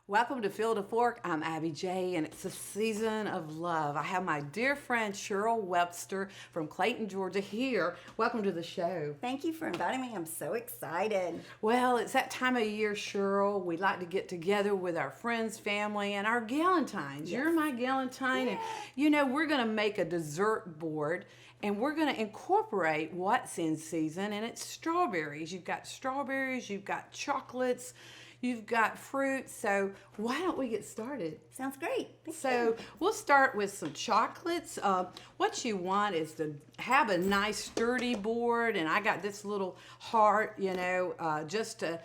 Welcome to Field to Fork. I'm Abby J, and it's a season of love. I have my dear friend Sheryl Webster from Clayton, Georgia here. Welcome to the show. Thank you for inviting me. I'm so excited. Well, it's that time of year, Sheryl. We like to get together with our friends, family, and our Galentines. Yes. You're my Galentine, Yeah. and you know, we're going to make a dessert board, and we're going to incorporate what's in season, and it's strawberries. You've got strawberries, you've got chocolates, you've got fruit, so why don't we get started? Sounds great. So we'll start with some chocolates. What you want is to have a nice sturdy board, and I got this little heart, just to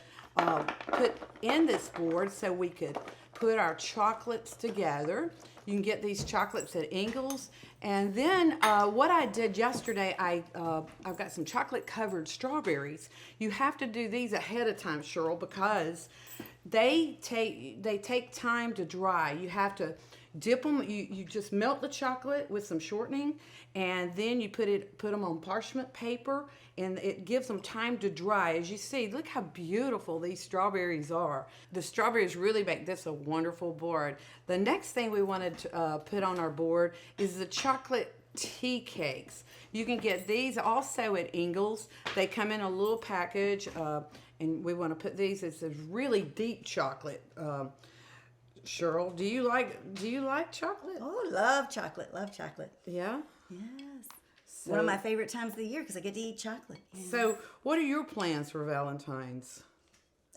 put in this board so we could put our chocolates together. You can get these chocolates at Ingles. And then what I did yesterday, I've got some chocolate covered strawberries. You have to do these ahead of time, Sheryl, because they take time to dry. You have to dip them. You just melt the chocolate with some shortening, and then you put them on parchment paper, and it gives them time to dry. As you see, look how beautiful these strawberries are. The strawberries really make this a wonderful board. The next thing we wanted to put on our board is the chocolate tea cakes. You can get these also at Ingles. They come in a little package, and we want to put these. It's a really deep chocolate. Cheryl, do you like chocolate? Oh, love chocolate. Love chocolate. Yeah. Yes. So, One of my favorite times of the year because I get to eat chocolate. Yes. So, what are your plans for Valentine's?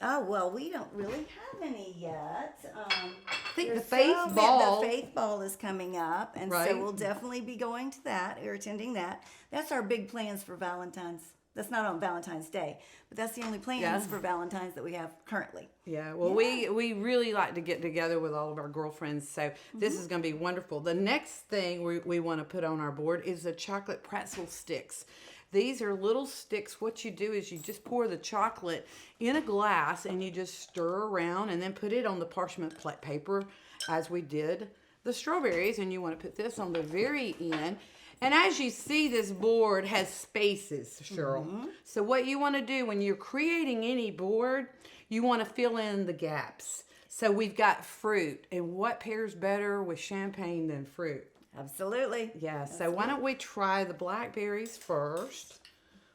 Oh, well, we don't really have any yet. I think the There's Faith Ball. The Faith Ball is coming up, and Right. so we'll definitely be going to that or attending that. That's our big plans for Valentine's. That's not on Valentine's Day, but that's the only plans Yeah. for Valentine's that we have currently. Yeah, well, we really like to get together with all of our girlfriends, so this is going to be wonderful. The next thing we want to put on our board is the chocolate pretzel sticks. These are little sticks. What you do is you just pour the chocolate in a glass, and you just stir around, and then put it on the parchment paper as we did the strawberries, and you want to put this on the very end. And as you see, this board has spaces, Sheryl. So what you want to do when you're creating any board, you want to fill in the gaps. So we've got fruit. And what pairs better with champagne than fruit? Absolutely. Yeah, so why don't we try the blackberries first.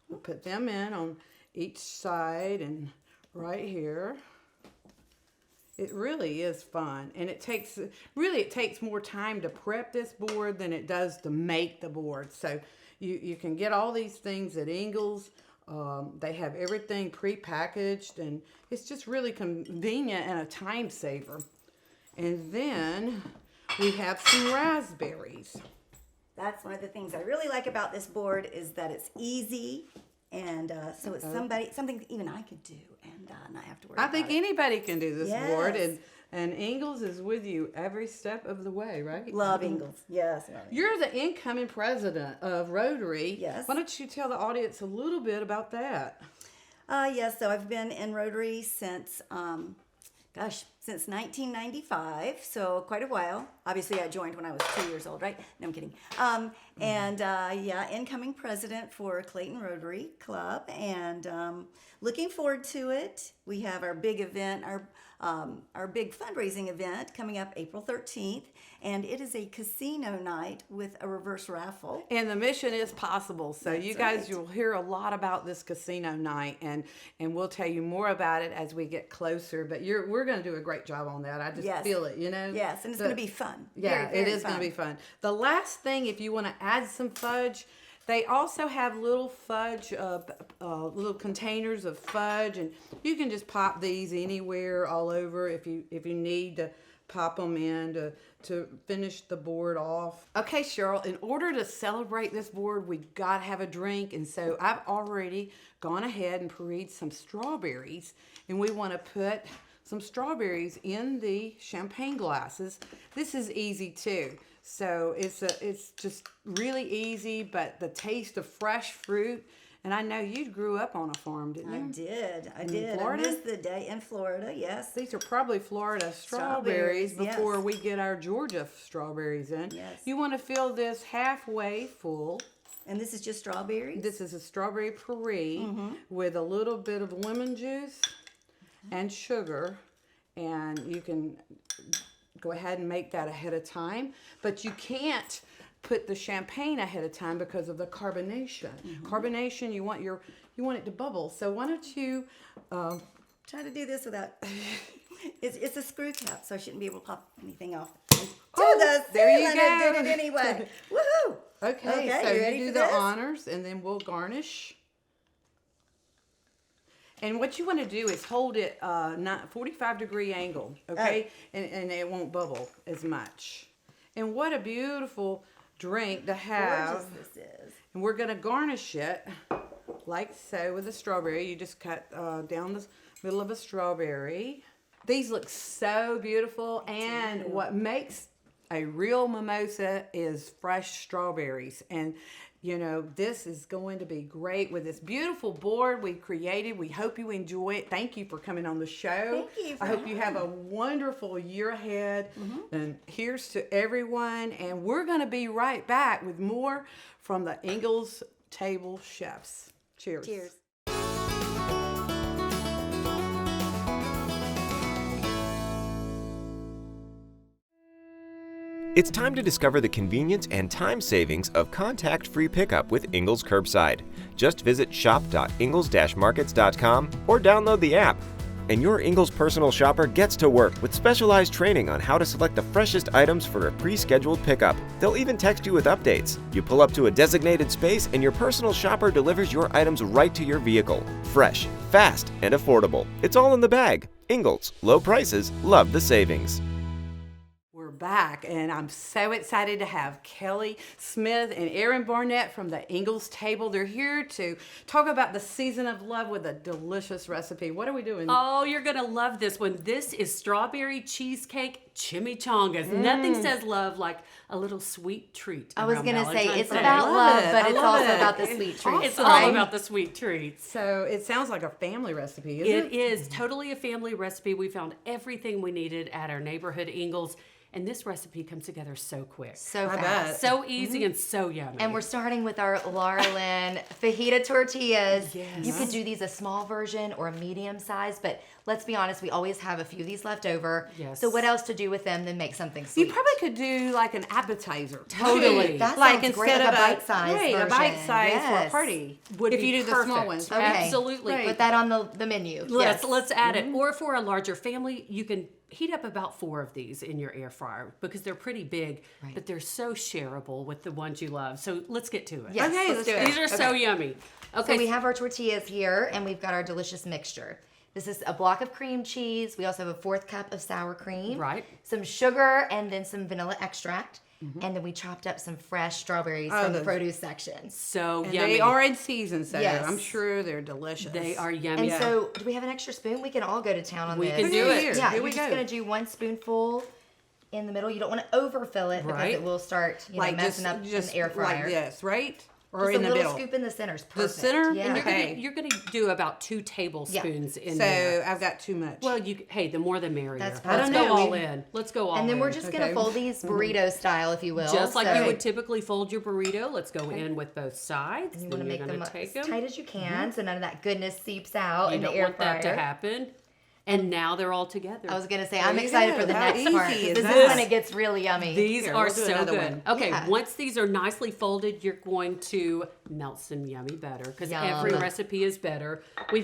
We'll put them in on each side and right here. It really is fun, and it takes more time to prep this board than it does to make the board. So you can get all these things at Ingles. They have everything pre-packaged, and it's just really convenient and a time saver. And then we have some raspberries. That's one of the things I really like about this board is that it's easy, and so it's something even I could do and not have to worry. I think about anybody can do this Yes. board, and Ingles is with you every step of the way, right? Love Ingles. Yes. You're the incoming president of Rotary. Yes. Why don't you tell the audience a little bit about that? Yes. So I've been in Rotary since 1995. So quite a while. Obviously, I joined when I was 2 years old, right? No, I'm kidding. Incoming president for Clayton Rotary Club, and looking forward to it. We have our big event, our big fundraising event coming up April 13th, and it is a casino night with a reverse raffle. And the mission is possible. So you guys, right. you'll hear a lot about this casino night, and we'll tell you more about it as we get closer. But we're going to do a great job on that. I just Yes. feel it, you know? Yes, and it's going to be fun. Yeah, Very, very it is going to be fun. The last thing, if you want to add some fudge, they also have little fudge, little containers of fudge, and you can just pop these anywhere all over if you need to pop them in to finish the board off. Okay, Sheryl, in order to celebrate this board, we've got to have a drink, and so I've already gone ahead and pureed some strawberries, and we want to put some strawberries in the champagne glasses. This is easy too. So it's just really easy, but the taste of fresh fruit. And I know you grew up on a farm, didn't you? I did. Florida? I missed the day in Florida, yes. These are probably Florida strawberries Strawberries, before yes. we get our Georgia strawberries in. Yes. You want to fill this halfway full. And this is just strawberries? This is a strawberry puree with a little bit of lemon juice and sugar. and you can go ahead and make that ahead of time. But you can't put the champagne ahead of time because of the carbonation. Carbonation, you want it to bubble. So why don't you Try to do this without. It's a screw cap, so I shouldn't be able to pop anything off. there you I go. did it anyway. Woohoo! Okay, so you ready you do for the this? honors, and then we'll garnish. And what you want to do is hold it 45-degree angle, okay? And it won't bubble as much. And what a beautiful drink to have. Gorgeous this is. And we're going to garnish it like so with a strawberry. You just cut down the middle of a strawberry. These look so beautiful. And what makes a real mimosa is fresh strawberries. And you know, this is going to be great with this beautiful board we created. We hope you enjoy it. Thank you for coming on the show. Thank you for I hope you have a wonderful year ahead. And here's to everyone. And we're going to be right back with more from the Ingles Table Chefs. Cheers. Cheers. It's time to discover the convenience and time savings of contact-free pickup with Ingles Curbside. Just visit shop.ingles-markets.com or download the app. And your Ingles personal shopper gets to work with specialized training on how to select the freshest items for a pre-scheduled pickup. They'll even text you with updates. You pull up to a designated space and your personal shopper delivers your items right to your vehicle. Fresh, fast, and affordable. It's all in the bag. Ingles. Low prices. Love the savings. Back, and I'm so excited to have Kelly Smith and Aaron Barnett from the Ingles Table. They're here to talk about the season of love with a delicious recipe. What are we doing? Oh, you're gonna love this one. This is strawberry cheesecake chimichangas. Nothing says love like a little sweet treat. I was around going to say, Valentine's it's Day. about love, but I it's love also it. about the sweet treats. It's right? all about the sweet treats. So it sounds like a family recipe, isn't it? It is totally a family recipe. We found everything we needed at our neighborhood Ingles, and this recipe comes together so quick. So I fast. bet. So easy and so yummy. And we're starting with our Laura Lynn fajita tortillas. Yes. You could do these a small version or a medium size, but let's be honest, we always have a few of these left over. Yes. So what else to do with them than make something sweet? You probably could do like an appetizer. Totally. That Like sounds great, instead like of a bite-sized right, a version. bite-size for a Yes. party. Would if be you do the small perfect. ones. Okay. Absolutely. Right. Put that on the menu. Yes. Let's add it. Or for a larger family, you can heat up about 4 of these in your air fryer because they're pretty big, but they're so shareable with the ones you love. So let's get to it. Yes, Okay, let's let's do do it. it. These are so yummy. Okay. So we have our tortillas here, and we've got our delicious mixture. This is a block of cream cheese. We also have a 4th cup of sour cream. Right. Some sugar, and then some vanilla extract. And then we chopped up some fresh strawberries from the the- produce section. so And yummy. they are in season, so Yes. I'm sure they're delicious. They are yummy. And so, do we have an extra spoon? We can all go to town on We this. can do it. Here, Yeah, here you're we just go. going to do 1 spoonful in the middle. You don't want to overfill it because Right. it will start like messing just, up just in the air fryer. like this, right? Or Just in a the little middle. scoop in the center is perfect. center? Yeah. And Okay. You're gonna do about 2 tablespoons in So there. I've got too much. Well, hey, the more the merrier. That's Let's perfect. go I don't know. all in. Let's go all in. And then we're just going Okay. to fold these burrito style, if you will. just like So you would typically fold your burrito. Let's go in with both sides. You Then want to you're make them gonna take as them. tight as you can, so none of that goodness seeps out You in the don't air want fryer. that to happen. And now they're all together. I was gonna say There I'm you excited go. for the How next part. easy is This is that? when it gets really yummy. These Here, are we'll do so another good. one. Okay, Yeah. once these are nicely folded, you're going to melt some yummy butter because Yum. every recipe is better. We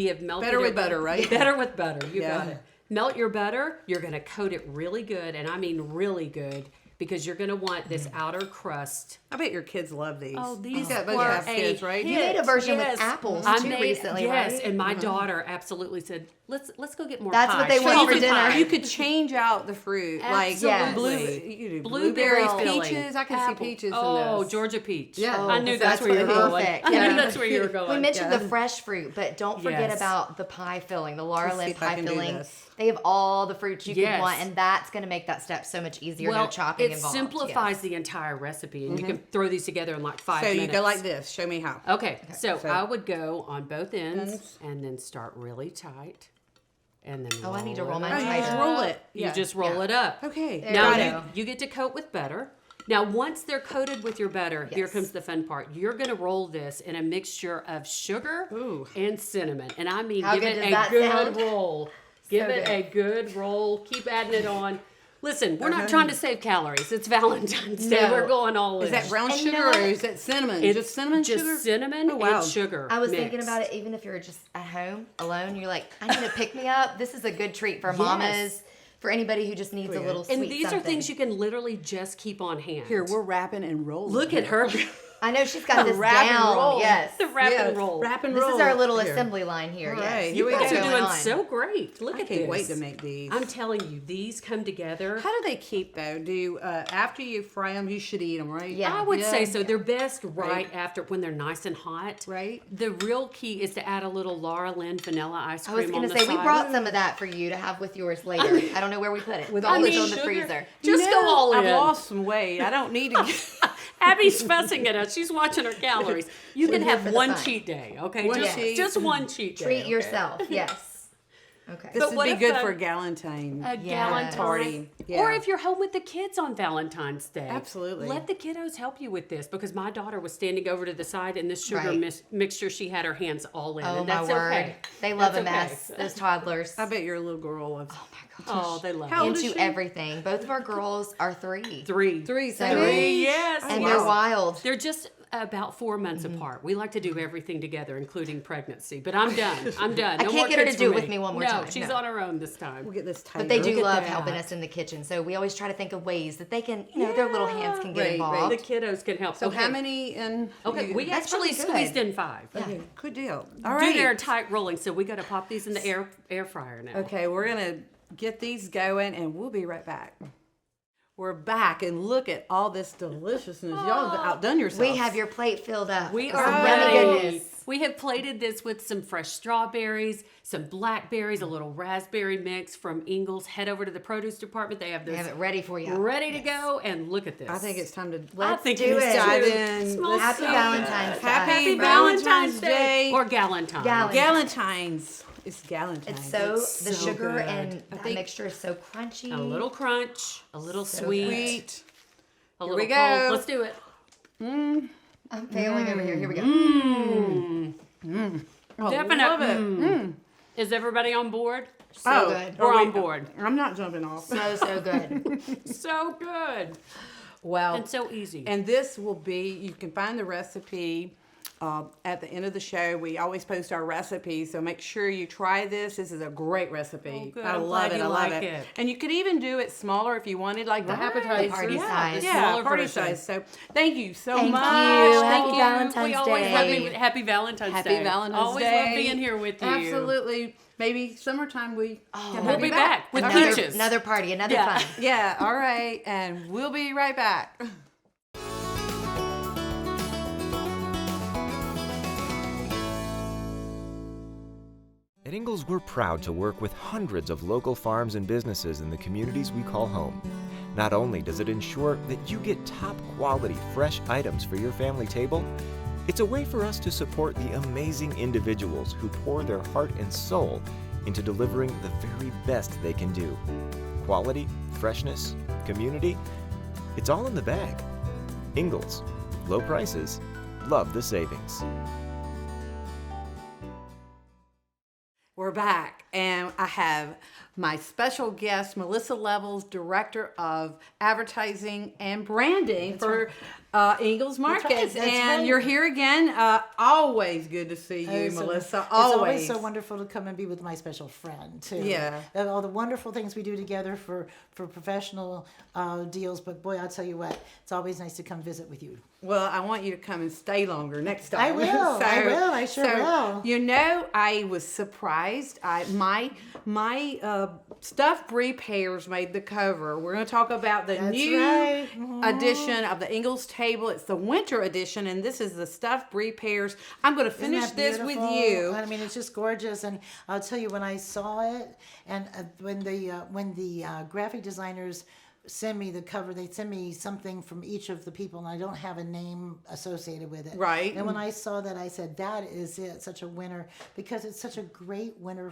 have melted Better with it- butter, right? Better with butter. You Yeah. got it. Melt your butter. You're going to coat it really good, and I mean really good, because you're going to want this outer crust. I bet your kids love these. Oh, these You've got a bunch were of kids, right? You made a version with Yes. apples I too made- recently, yes, right? and my daughter absolutely said, "Let's go get more That's pie." what they want Show for me dinner. pie. You could change out the fruit, like Absolutely. you could do Blueberry blueberries, filling. peaches. I can Apple. see peaches Oh, in this. Georgia peach. Yeah. I knew Oh, that's where you were perfect. going. I Yeah. knew that's where you were going. We mentioned Yeah. the fresh fruit, but don't forget Yes. about the pie filling, the Laura Let's see Lynn if I pie can do filling. this. They have all the fruits you Yes. could want, and that's going to make that step so much easier. No chopping it involved. simplifies Yes. the entire recipe, and you can throw these together in like 5 So minutes. you go like this. Show me how. Okay, so So- I would go on both ends and then start really tight, and then Oh, I need to roll it mine Oh, you tighter. just roll it. You Yeah. just roll Yeah. it up. Okay. There Now you you, go. you get to coat with butter. Now, once they're coated with your butter, here Yes. comes the fun part. You're going to roll this in a mixture of sugar Ooh. and cinnamon. And I mean, How give good it does a that good sound? roll. Give So it good. a good roll. Keep adding it on. Listen, we're not trying to save calories. It's Valentine's Day. No. We're going all in. Is that brown And you sugar know or what? is that cinnamon? It's Just cinnamon just sugar? cinnamon Oh, wow. and sugar. I was thinking mixed. about it, even if you're just at home alone, you're like, I need to pick me up. This is a good treat for mamas, for anybody who just needs a little sweet And these something. are things you can literally just keep on hand. Here, we're wrapping and rolling. Look at her. I know she's got this Wrap and down. roll. Yes. The wrap Yeah, and roll. Wrap and This roll. is our little Here. assembly line here. All Yes. right, You here we guys go. are Going doing on. so great. Look I at can't this. wait to make these. I'm telling you, these come together. How do they keep though? Do after you fry them, you should eat them, right? Yeah. I would Yeah. say so. They're best right after when they're nice and hot. Right. The real key is to add a little Laura Lynn vanilla ice I cream was on going the to say, side. we brought some of that for you to have with yours later. I don't know where we put it. With With all all the it's in the sugar. freezer. Just You go know, all in. I've lost some weight. I don't need to. Abby's fussing at us. She's watching her calories. You can here have for the one fun. cheat day, okay? One just, cheat. just one cheat day. Treat okay? yourself. Yes. Okay. This But would what be if good the- for Galentine. A Yes. Valentine Party, yeah. Or if you're home with the kids on Valentine's Day. Absolutely. Let the kiddos help you with this because my daughter was standing over to the side and this sugar Right. mixture, she had her hands all in. Oh, and my that's word. okay. They love That's a okay. mess, those toddlers. I bet your little girl loves. Oh, they love How it. old is Into she? everything. Both of our girls are 3. Three. Three, So- same Three, age? yes. And wow. they're wild. They're just about 4 months Mm-hmm. apart. We like to do everything together, including pregnancy. But I'm done. I'm done. I No can't more get her kids to do for it with me one more no, time. she's No. on her own this time. We'll get this tighter. But they do Look at love that. helping us in the kitchen. So we always try to think of ways that they can, their little hands can get Right, involved. The kiddos can help. So okay. how many in? Okay, we That's actually really good. squeezed in 5. Okay, good deal. All Dude, right. they're tight rolling, so we got to pop these in the air fryer now. Okay, we're gonna get these going, and we'll be right back. We're back, and look at all this deliciousness. Y'all have outdone yourselves. We have your plate filled up. We with are some ready. yummy goodness. We have plated this with some fresh strawberries, some blackberries, a little raspberry mix from Ingles. Head over to the produce department. They have We this have it ready for you. ready to go, and look at this. I think it's time to I Let's think do it is it. dive too. in. Smells Happy so Valentine's good. Day. Happy Valentine's Valentine's Day. Day. Or Galentine. Galentine's. It's Galentine's. It's so, the so sugar good. and I that think- mixture is so crunchy. A little crunch, a little sweet, Sweet. a Here little we go. cold. Let's do it. I'm failing over here. Here we go. Oh, Definite. love it. Is everybody on board? So good. We're on board. I'm not jumping off. So good. So good. Well, And so easy. and this will be, you can find the recipe at the end of the show. We always post our recipes, so make sure you try this. This is a great recipe. Oh, good. I I'm love glad it. you I love like it. it. And you could even do it smaller if you wanted, like the appetizer. Party yeah. size. The Yeah, smaller party version. size. So thank you so Thank much. you. Thank Happy you. Valentine's we always Day. happy Valentine's Day. Happy Valentine's always Day. love being here with you. Absolutely. Maybe summertime we We'll be back with peaches. Another party, another Yeah. fun. Yeah, all right. And we'll be right back. At Ingles, we're proud to work with hundreds of local farms and businesses in the communities we call home. Not only does it ensure that you get top quality, fresh items for your family table, it's a way for us to support the amazing individuals who pour their heart and soul into delivering the very best they can do. Quality, freshness, community, it's all in the bag. Ingles, low prices, love the savings. We're back, and I have my special guest, Melissa Levels, Director of Advertising and Branding for Ingles Markets. That's and right. you're here again. Always good to see you, It's Melissa. It's Always. always so wonderful to come and be with my special friend too. Yeah. And all the wonderful things we do together for professional deals. But boy, I'll tell you what, it's always nice to come visit with you. Well, I want you to come and stay longer next time. I will. I will. I sure will. You know, I was surprised. My stuffed brie pears made the cover. We're going to talk about the That's new right. edition of the Ingles table. It's the winter edition, and this is the stuffed brie pears. I'm going to Isn't finish that this with beautiful? you. I mean, it's just gorgeous. And I'll tell you, when I saw it, and when the graphic designers send me the cover, they send me something from each of the people, and I don't have a name associated with it. Right. And when I saw that, I said, that is it, such a winner, because it's such a great winter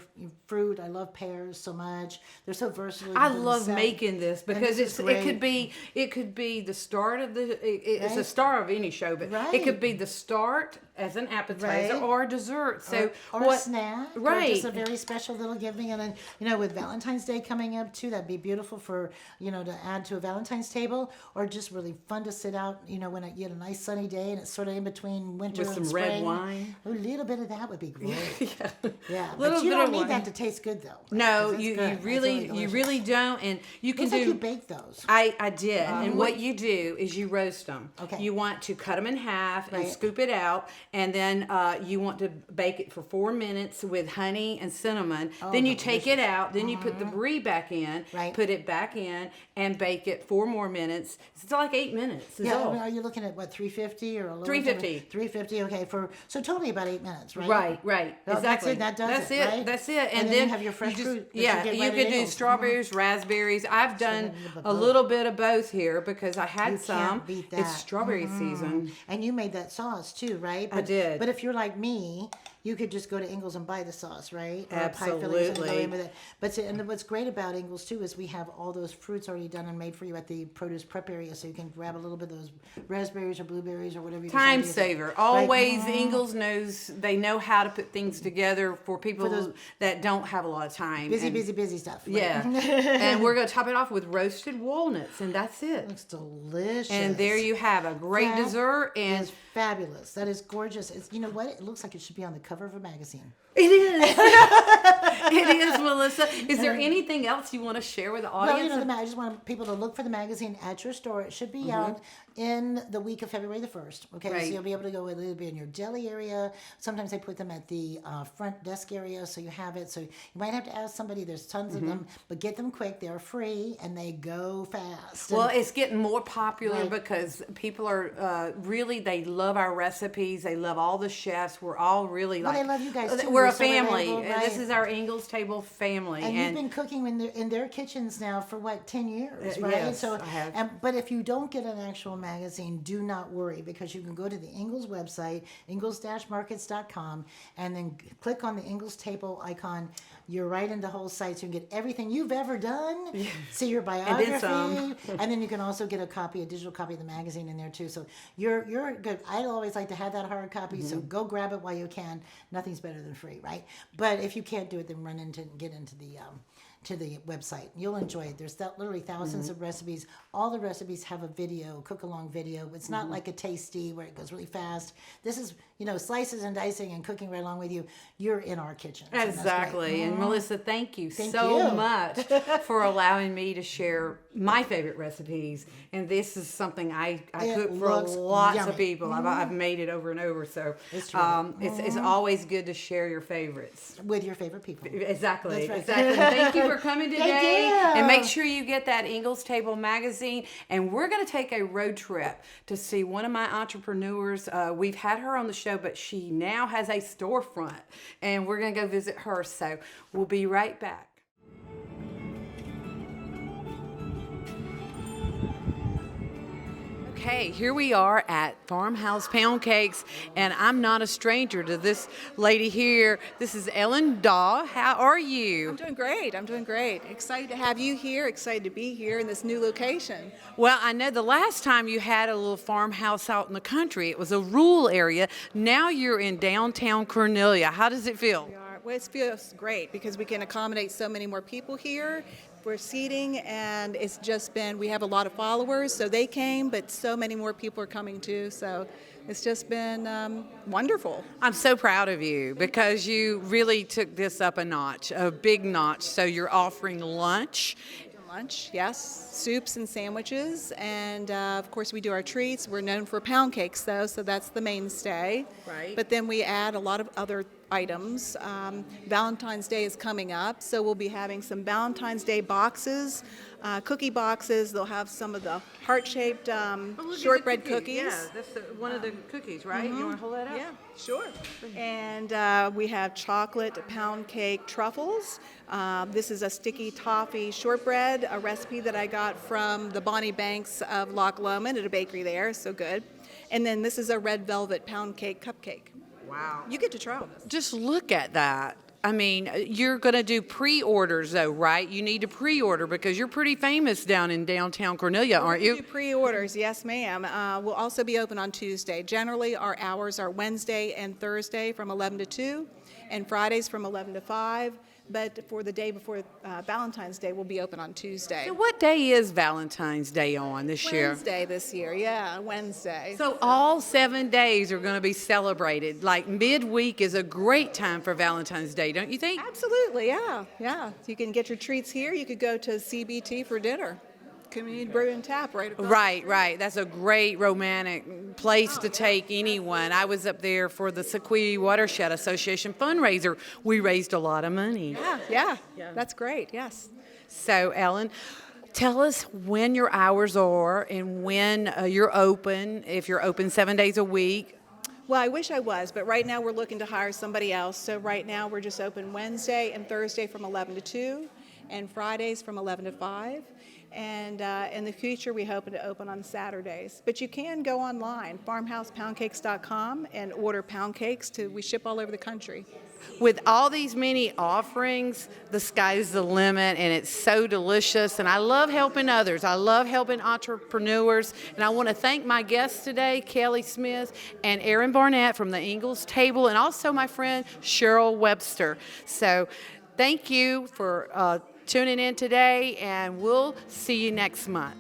fruit. I love pears so much. They're so versatile. You I can do the love set. making this And because this is it could great. be the start of it's a Right. star of any show, but it Right. could be the start as an appetizer Right. or a dessert. So or what, a snack, right? Or just a very special little giving, and then with Valentine's Day coming up too, that'd be beautiful for to add to a Valentine's table, or just really fun to sit out, when you get a nice sunny day and it's sort of in between winter With and some red spring. wine. A little bit of that would be great. Yeah, Little but you bit don't of need wine. that to taste good though. No, 'cause that's you good. That's really delicious. don't, and you can Looks do. like you bake those. I did, and what you do is you roast them. Okay. You want to cut them in half and Right. scoop it out, and then you want to bake it for 4 minutes with honey and cinnamon. Then you take it out. Then you put the brie back in. Right. Put it back in and bake it 4 more minutes. It's like 8 minutes. Is Yeah, all. are you looking at what, 350 or a little? 350. 350. Okay, so totally about 8 minutes, right? Right, Well, exactly. That does that's it. it. Right? That's it. And then you have your fresh fruit that you Yeah, get you right could at do Ingles. strawberries, raspberries. I've done a little bit of both here because I had You some. can't beat that. It's strawberry season. And you made that sauce too, right? I did. But if you're like me, you could just go to Ingles and buy the sauce, right? Or a pie filling or something, Absolutely. go in with it. And what's great about Ingles too is we have all those fruits already done and made for you at the produce prep area, so you can grab a little bit of those raspberries or blueberries or whatever you Time decide to use. saver. Right? Always Ingles knows they know how to put things together for people those that don't have a lot of time. Busy, And- busy stuff. right? Yeah. And we're going to top it off with roasted walnuts, and that's it. Looks delicious. And there you have a great That dessert. And is fabulous. That is gorgeous. It's, you know what? It looks like it should be on the cover of a magazine. it is. It is, Melissa. Is there anything else you want to share with the audience? Well, I just want people to look for the magazine at your store. It should be out in the week of February the 1st. Okay, Right. so you'll be able to go. It'll be in your deli area. Sometimes they put them at the front desk area, so you have it. So you might have to ask somebody. There's tons of them, but get them quick. They're free and they go fast. Well, And- it's getting more popular Right. because people are really, they love our recipes. They love all the chefs. We're all really Well, like, they love you guys, too. We're You're a so family. relatable, And This right. is our Ingles Table family. And you've been cooking in their kitchens now for what, 10 years, right? yes, so, I have. But if you don't get an actual magazine, do not worry, because you can go to the Ingles website, ingles-markets.com, and then click on the Ingles table icon. You're right in the whole site, so you can get everything you've ever done, see your biography, some. and then you can also get a digital copy of the magazine in there too. So you're good. I always like to have that hard copy, so go grab it while you can. Nothing's better than free, right? But if you can't do it, then get into the to the website. You'll enjoy it. There's literally thousands of recipes. All the recipes have a video, cook-along video. It's not like a tasty where it goes really fast. This is, slices and dicing and cooking right along with you. You're in our kitchen. So that's great. Exactly. And Melissa, thank you Thank so you. much for allowing me to share my favorite recipes. And this is something I It cook for looks lots yummy. of people. I've made it over and over. So It's true. it's always good to share your favorites. With your favorite people. Exactly. That's right. Exactly. Thank you for coming today. you. And make sure you get that Ingles Table magazine. And we're going to take a road trip to see one of my entrepreneurs. We've had her on the show, but she now has a storefront. And we're going to go visit her. So we'll be right back. Okay, here we are at Farmhouse PoundCakes, and I'm not a stranger to this lady here. This is Ellen Daw. How are you? I'm doing great. Excited to have you here. Excited to be here in this new location. Well, I know the last time you had a little farmhouse out in the country, it was a rural area. Now you're in downtown Cornelia. How does it feel? Well, it feels great because we can accommodate so many more people here. We're seating, and it's just been, we have a lot of followers, so they came, but so many more people are coming too. So it's just been wonderful. I'm so proud of you because you really took this up a notch, a big notch. So you're offering lunch. Lunch, yes, soups and sandwiches, and of course we do our treats. We're known for pound cakes though, so that's the mainstay. Right. But then we add a lot of other items. Valentine's Day is coming up, so we'll be having some Valentine's Day boxes, cookie boxes. They'll have some of the heart-shaped shortbread cookies. Yeah, that's one of the cookies, right? You want to hold that up? Yeah, sure. And we have chocolate pound cake truffles. This is a sticky toffee shortbread, a recipe that I got from the Bonnie Banks of Loch Lomond at a bakery there, so good. And then this is a red velvet pound cake cupcake. Wow. You get to try all this. Just look at that. I mean, you're going to do pre-orders though, right? You need to pre-order because you're pretty famous down in downtown Cornelia, aren't We you? do pre-orders, yes, ma'am. We'll also be open on Tuesday. Generally, our hours are Wednesday and Thursday from 11 to 2, and Fridays from 11 to 5. But for the day before Valentine's Day, we'll be open on Tuesday. So what day is Valentine's Day on this year? Wednesday this year, yeah, Wednesday. So all 7 days are going to be celebrated. Like midweek is a great time for Valentine's Day, don't you think? Absolutely, yeah, yeah. You can get your treats here. You could go to CBT for dinner. Community Brew and Tap right across. Right. That's a great romantic place to take anyone. I was up there for the Sequoia Watershed Association fundraiser. We raised a lot of money. Yeah, that's great, yes. So, Ellen, tell us when your hours are and when you're open, if you're open 7 days a week. Well, I wish I was, but right now we're looking to hire somebody else. So right now we're just open Wednesday and Thursday from 11 to 2 and Fridays from 11 to 5. And in the future, we hope to open on Saturdays. But you can go online, farmhousepoundcakes.com, and order pound cakes. We ship all over the country. With all these many offerings, the sky's the limit, and it's so delicious. And I love helping others. I love helping entrepreneurs. And I want to thank my guests today, Kelly Smith and Aaron Barnett from the Ingles table, and also my friend Sheryl Webster. So thank you for tuning in today, and we'll see you next month.